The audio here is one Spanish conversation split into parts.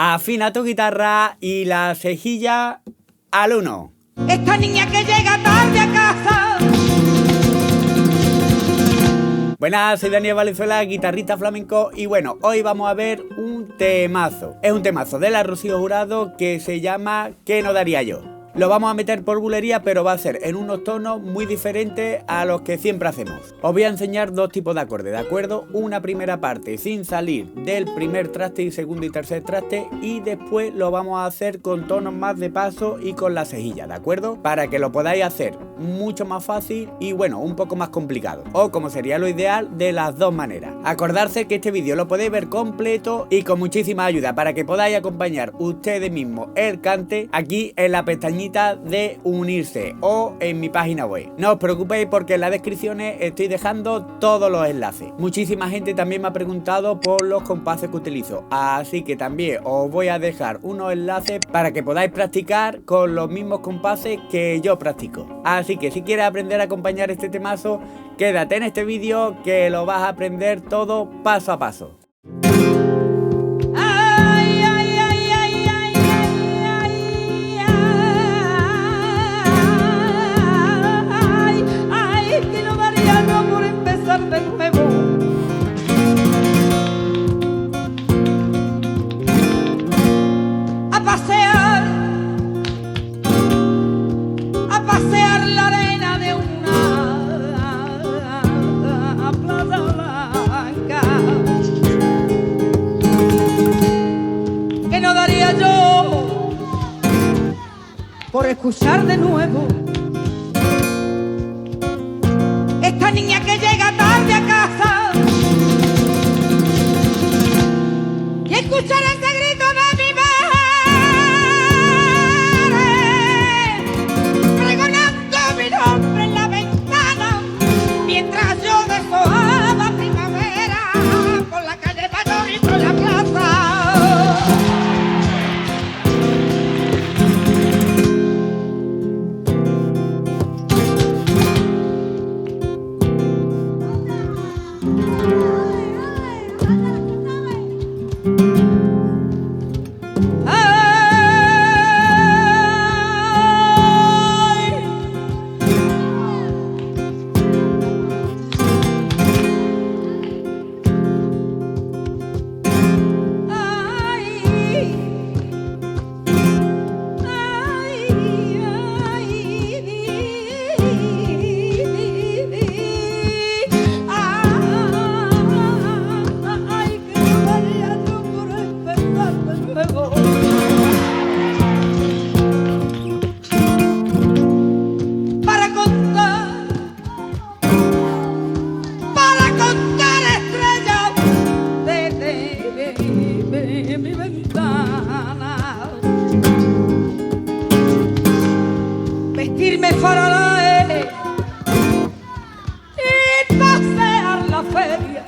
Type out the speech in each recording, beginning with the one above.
Afina tu guitarra y la cejilla al 1. Esta niña que llega tarde a casa. Buenas, soy Daniel Valenzuela, guitarrista flamenco, y bueno, hoy vamos a ver un temazo. Es un temazo de la Rocío Jurado que se llama ¿Qué no daría yo? Lo vamos a meter por bulería, pero va a ser en unos tonos muy diferentes a los que siempre hacemos. Os voy a enseñar dos tipos de acordes, ¿de acuerdo? Una primera parte sin salir del primer traste y segundo y tercer traste, y después lo vamos a hacer con tonos más de paso y con la cejilla, ¿de acuerdo? Para que lo podáis hacer mucho más fácil y bueno, un poco más complicado, o como sería lo ideal, de las dos maneras. Acordarse que este vídeo lo podéis ver completo y con muchísima ayuda para que podáis acompañar ustedes mismos el cante aquí en la pestañita de unirse o en mi página web. No os preocupéis porque en las descripciones estoy dejando todos los enlaces. Muchísima gente también me ha preguntado por los compases que utilizo, así que también os voy a dejar unos enlaces para que podáis practicar con los mismos compases que yo practico. Así que si quieres aprender a acompañar este temazo, quédate en este vídeo que lo vas a aprender todo paso a paso. De nuevo a pasear la arena de una plaza blanca. Que no daría yo por escuchar de nuevo esta niña que llega tarde a casa y escuchar ese grito de mi madre pregonando mi nombre en la ventana mientras yo deshojaba primavera por la calle Mayor y por la plaza. Mi ventana, vestirme faralae y pasear la feria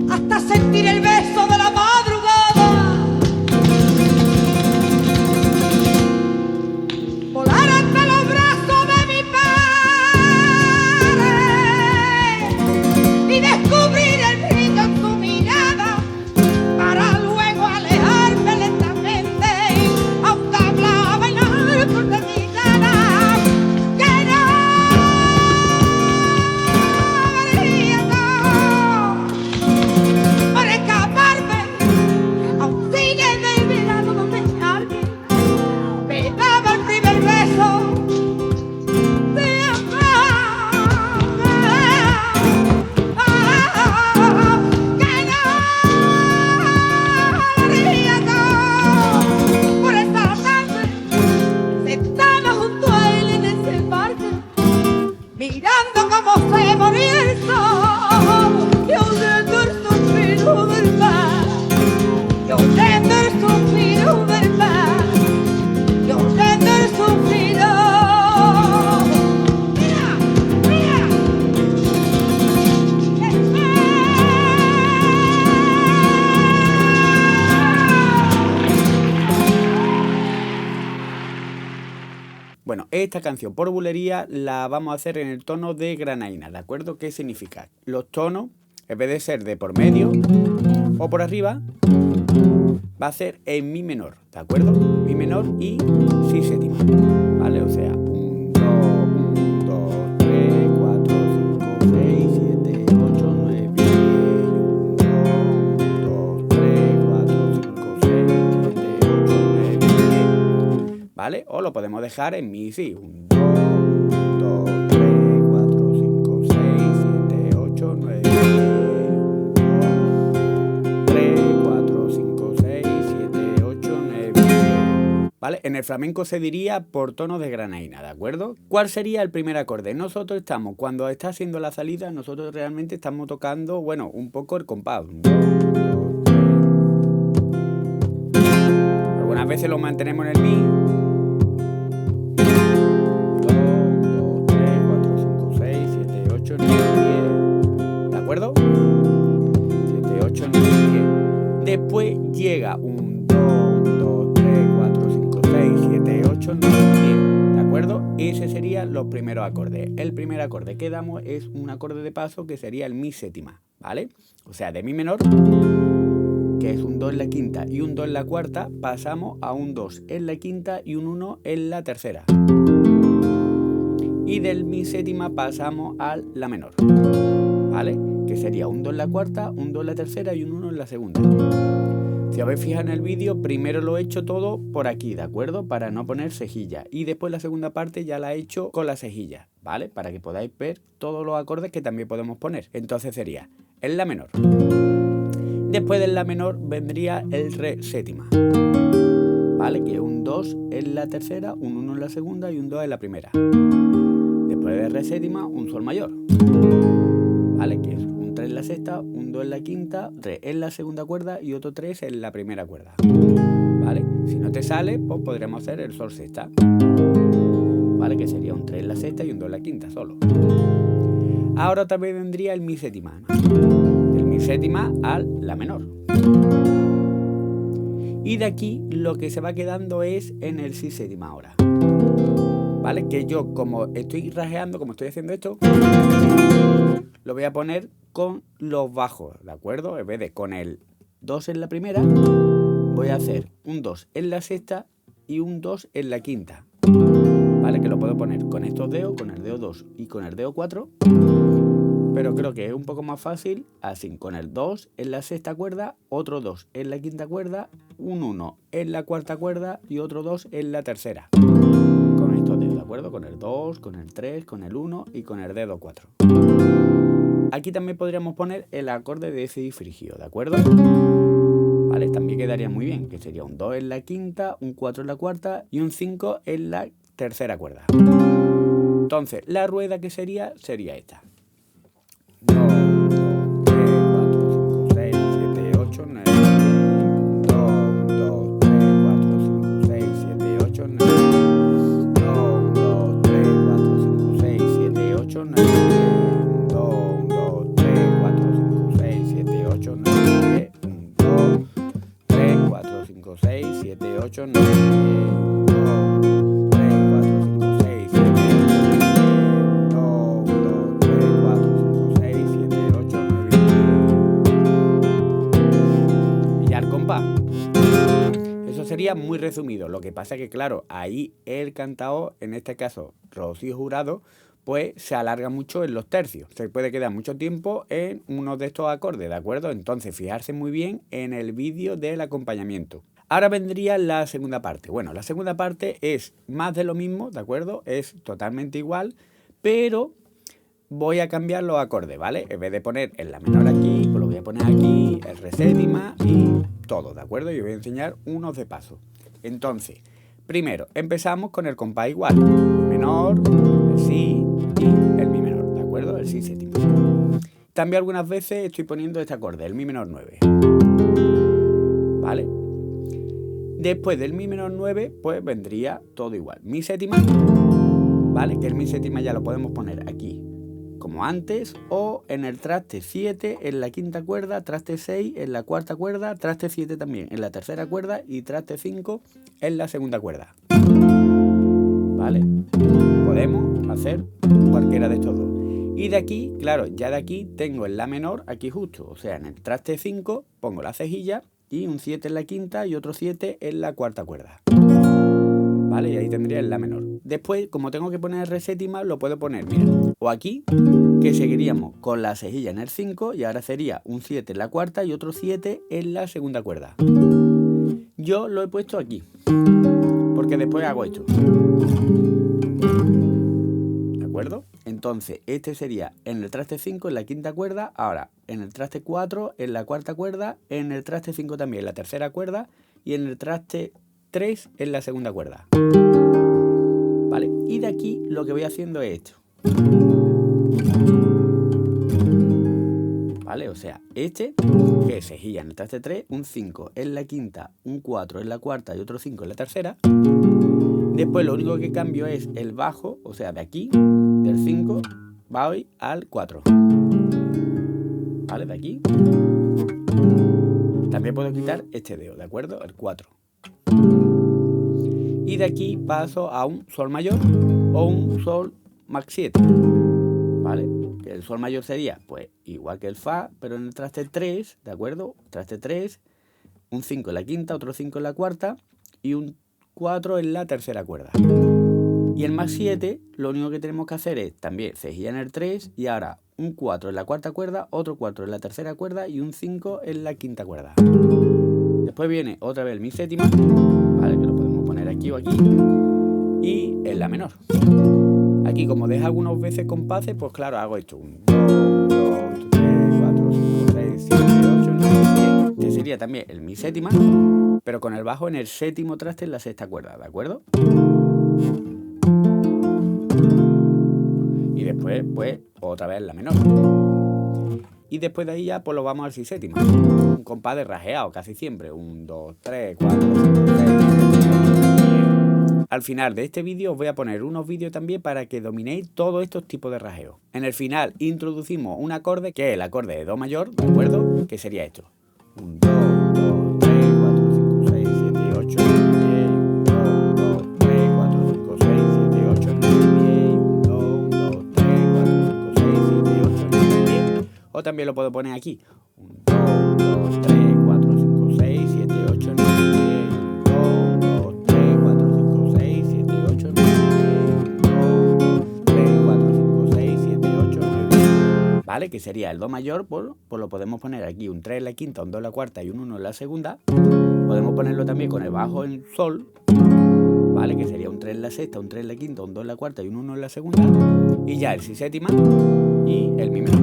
hasta sentir el beso de la madrugada, volar hasta los brazos de mi padre y descubrir el brillo en su mirada para luego alejarme lentamente, aunque hablaba en árbol de mi cara, que no haría nada por escaparme a un cine de verano donde alguien me daba el primer beso de amor. Por esta tarde, sentada junto a él en ese parque, mirando cómo se moría el sol, y oyendo el suspiro del mar, y oyendo el suspiro del mar, y oyendo el suspiro. Mira, mira. Bueno, esta canción por bulería la vamos a hacer en el tono de granaína, ¿de acuerdo? ¿Qué significa? Los tonos en vez de ser de por medio o por arriba, va a ser en mi menor, ¿de acuerdo? Mi menor y si séptima, ¿vale? O sea, 1, 2, 3, 4, 5, 6, 7, 8, 9, 10, 1, 2, 3, 4, 5, 6, 7, 8, 9, 10, ¿vale? O lo podemos dejar en mi si, 1, 2, 3, 4, 5, 6, 7, 8, 9, 10, 3, 4, 5, 6, 7, 8, 9, 10, ¿vale? En el flamenco se diría por tonos de granaína, ¿de acuerdo? ¿Cuál sería el primer acorde? Nosotros estamos, cuando está haciendo la salida, nosotros realmente estamos tocando, bueno, un poco el compás. 1, 2, 3. Algunas veces lo mantenemos en el mi. 2, 3, 4, 5, 6, 7, 8, 9, 10. ¿De acuerdo? 7, 8, 9, 10. Después llega un 2, 2, 3, 4, 5, 6, 7, 8, 9, 10. ¿De acuerdo? Ese serían los primeros acordes. El primer acorde que damos es un acorde de paso que sería el mi séptima, ¿vale? O sea, de mi menor, que es un 2 en la quinta y un 2 en la cuarta, pasamos a un 2 en la quinta y un 1 en la tercera. Y del mi séptima pasamos a la menor, ¿vale? Que sería un 2 en la cuarta, un 2 en la tercera y un 1 en la segunda. Si habéis fijado en el vídeo, primero lo he hecho todo por aquí, ¿de acuerdo? Para no poner cejilla. Y después la segunda parte ya la he hecho con la cejilla, ¿vale? Para que podáis ver todos los acordes que también podemos poner. Entonces sería en la menor. Después de la menor vendría el re séptima, ¿vale? Que es un 2 en la tercera, un 1 en la segunda y un 2 en la primera. Después de re séptima, un sol mayor, ¿vale? Que es un 3 en la sexta, un 2 en la quinta, 3 en la segunda cuerda y otro 3 en la primera cuerda, ¿vale? Si no te sale, pues podremos hacer el sol sexta, ¿vale? Que sería un 3 en la sexta y un 2 en la quinta solo. Ahora también vendría el mi séptima, ¿no? Del mi séptima a la menor. Y de aquí lo que se va quedando es en el si séptima ahora, ¿vale? Que yo, como estoy rajeando, como estoy haciendo esto, lo voy a poner con los bajos, ¿de acuerdo? En vez de con el 2 en la primera, voy a hacer un 2 en la sexta y un 2 en la quinta, ¿vale? Que lo puedo poner con estos dedos, con el dedo 2 y con el dedo 4, pero creo que es un poco más fácil así, con el 2 en la sexta cuerda, otro 2 en la quinta cuerda, un 1 en la cuarta cuerda y otro 2 en la tercera. Con estos dedos, ¿de acuerdo? Con el 2, con el 3, con el 1 y con el dedo 4. Aquí también podríamos poner el acorde de si frigio, ¿de acuerdo? ¿Vale? También quedaría muy bien, que sería un 2 en la quinta, un 4 en la cuarta y un 5 en la tercera cuerda. Entonces, la rueda que sería esta. 2, 3, 4, 5, 6, 7, 8, 9, 2, 2, 3, 4, 5, 6, 7, 8, 9, 2, 2, 3, 4, 5, 6, 7, 8, 9, 2, 2, 3, 4, 5, 6, 7, 8, 9, 2, 3, 4, 5, 6, 7, 8, 9, 2, 3, 4, 5, 6, 7, 8, 9, 2, 3, 4, 5, 6, 7, 8, 9. Y ya el compás. Eso sería muy resumido. Lo que pasa es que, claro, ahí el cantao, en este caso Rocío Jurado, pues se alarga mucho en los tercios. Se puede quedar mucho tiempo en uno de estos acordes, ¿de acuerdo? Entonces, fijarse muy bien en el vídeo del acompañamiento. Ahora vendría la segunda parte. Bueno, la segunda parte es más de lo mismo, ¿de acuerdo? Es totalmente igual, pero voy a cambiar los acordes, ¿vale? En vez de poner en la menor aquí, pues lo voy a poner aquí, el re séptima y todo, ¿de acuerdo? Y os voy a enseñar unos de paso. Entonces, primero, empezamos con el compás igual. El menor, el si y el mi menor, ¿de acuerdo? El si séptima. También algunas veces estoy poniendo este acorde, el mi menor 9. ¿Vale? Después del mi menor 9, pues vendría todo igual. Mi séptima, ¿vale? Que el mi séptima ya lo podemos poner aquí, como antes, o en el traste 7 en la quinta cuerda, traste 6 en la cuarta cuerda, traste 7 también en la tercera cuerda y traste 5 en la segunda cuerda. ¿Vale? Podemos hacer cualquiera de estos dos. Y de aquí, claro, ya de aquí tengo el La menor aquí justo. O sea, en el traste 5 pongo la cejilla y un 7 en la quinta y otro 7 en la cuarta cuerda. ¿Vale? Y ahí tendría el La menor. Después, como tengo que poner el re séptima, lo puedo poner, mira, o aquí, que seguiríamos con la cejilla en el 5 y ahora sería un 7 en la cuarta y otro 7 en la segunda cuerda. Yo lo he puesto aquí, porque después hago esto. ¿De acuerdo? Entonces, este sería en el traste 5 en la quinta cuerda, ahora en el traste 4 en la cuarta cuerda, en el traste 5 también en la tercera cuerda y en el traste 3 en la segunda cuerda. ¿Vale? Y de aquí lo que voy haciendo es esto. ¿Vale? O sea, este, que es cejilla en el traste 3, un 5 en la quinta, un 4 en la cuarta y otro 5 en la tercera. Después lo único que cambio es el bajo, o sea, de aquí, del 5, va hoy al 4. ¿Vale? De aquí. También puedo quitar este dedo, ¿de acuerdo? El 4. Y de aquí paso a un sol mayor o un sol max 7. ¿Vale? Que el sol mayor sería, pues, igual que el fa, pero en el traste 3, ¿de acuerdo? Traste 3, un 5 en la quinta, otro 5 en la cuarta y un 4 en la tercera cuerda. Y el más 7, lo único que tenemos que hacer es también cejilla en el 3 y ahora un 4 en la cuarta cuerda, otro 4 en la tercera cuerda y un 5 en la quinta cuerda. Después viene otra vez el mi séptima, ¿vale? Que lo podemos poner aquí o aquí, y en la menor. Aquí, como deja algunas veces compases, pues claro, hago esto. 1, 2, 3, 4, 5, 6, 7, 8, 9, 10. Este sería también el mi séptima, pero con el bajo en el séptimo traste en la sexta cuerda, ¿de acuerdo? Y después, pues, otra vez la menor. Y después de ahí ya, pues lo vamos al si séptima. Un compás de rajeado, casi siempre. 1, 2, 3, 4, 5, 6, 7, 8, 9, 10. Al final de este vídeo os voy a poner unos vídeos también para que dominéis todos estos tipos de rajeo. En el final introducimos un acorde que es el acorde de do mayor, ¿de acuerdo? Que sería esto. 1, 2, 3, 4, 5, 6, 7, 8, 9, 10. 1, 2, 3, 4, 5, 6, 7, 8, 9, 10. 1, 2, 3, 4, 5, 6, 7, 8, 9, 10. O también lo puedo poner aquí. 1, 2, 3, 4, 5, 6, 7, 8, 9, 10. 1, 2, 3, 4, 5, 6, 7, 8, 9, 10. 1, 2, 3, 4, 5, 6, 7, 8, 9, 10. ¿Vale? Que sería el do mayor, pues lo podemos poner aquí un 3 en la quinta, un 2 en la cuarta y un 1 en la segunda. Podemos ponerlo también con el bajo en sol, ¿vale? Que sería un 3 en la sexta, un 3 en la quinta, un 2 en la cuarta y un 1 en la segunda. Y ya el si séptima y el mi menor.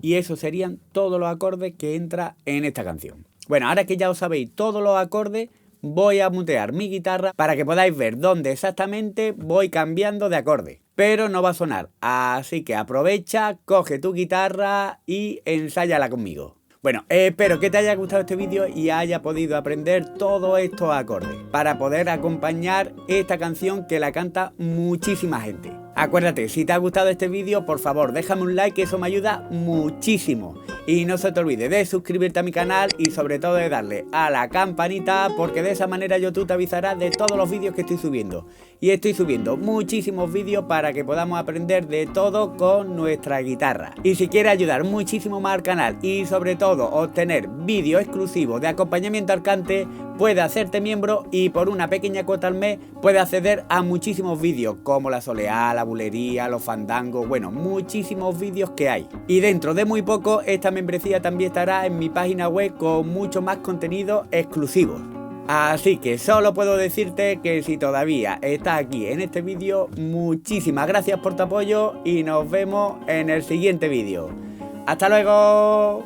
Y esos serían todos los acordes que entra en esta canción. Bueno, ahora que ya os sabéis todos los acordes, voy a mutear mi guitarra para que podáis ver dónde exactamente voy cambiando de acorde. Pero no va a sonar, así que aprovecha, coge tu guitarra y ensáyala conmigo. Bueno, espero que te haya gustado este vídeo y haya podido aprender todos estos acordes para poder acompañar esta canción que la canta muchísima gente. Acuérdate, si te ha gustado este vídeo, por favor, déjame un like, que eso me ayuda muchísimo. Y no se te olvide de suscribirte a mi canal y sobre todo de darle a la campanita, porque de esa manera YouTube te avisará de todos los vídeos que estoy subiendo. Y estoy subiendo muchísimos vídeos para que podamos aprender de todo con nuestra guitarra. Y si quieres ayudar muchísimo más al canal y sobre todo obtener vídeos exclusivos de acompañamiento al cante, puedes hacerte miembro y por una pequeña cuota al mes puedes acceder a muchísimos vídeos como la soleá, la bulería, los fandangos, bueno, muchísimos vídeos que hay. Y dentro de muy poco esta membresía también estará en mi página web con mucho más contenido exclusivo. Así que solo puedo decirte que si todavía estás aquí en este vídeo, muchísimas gracias por tu apoyo y nos vemos en el siguiente vídeo. ¡Hasta luego!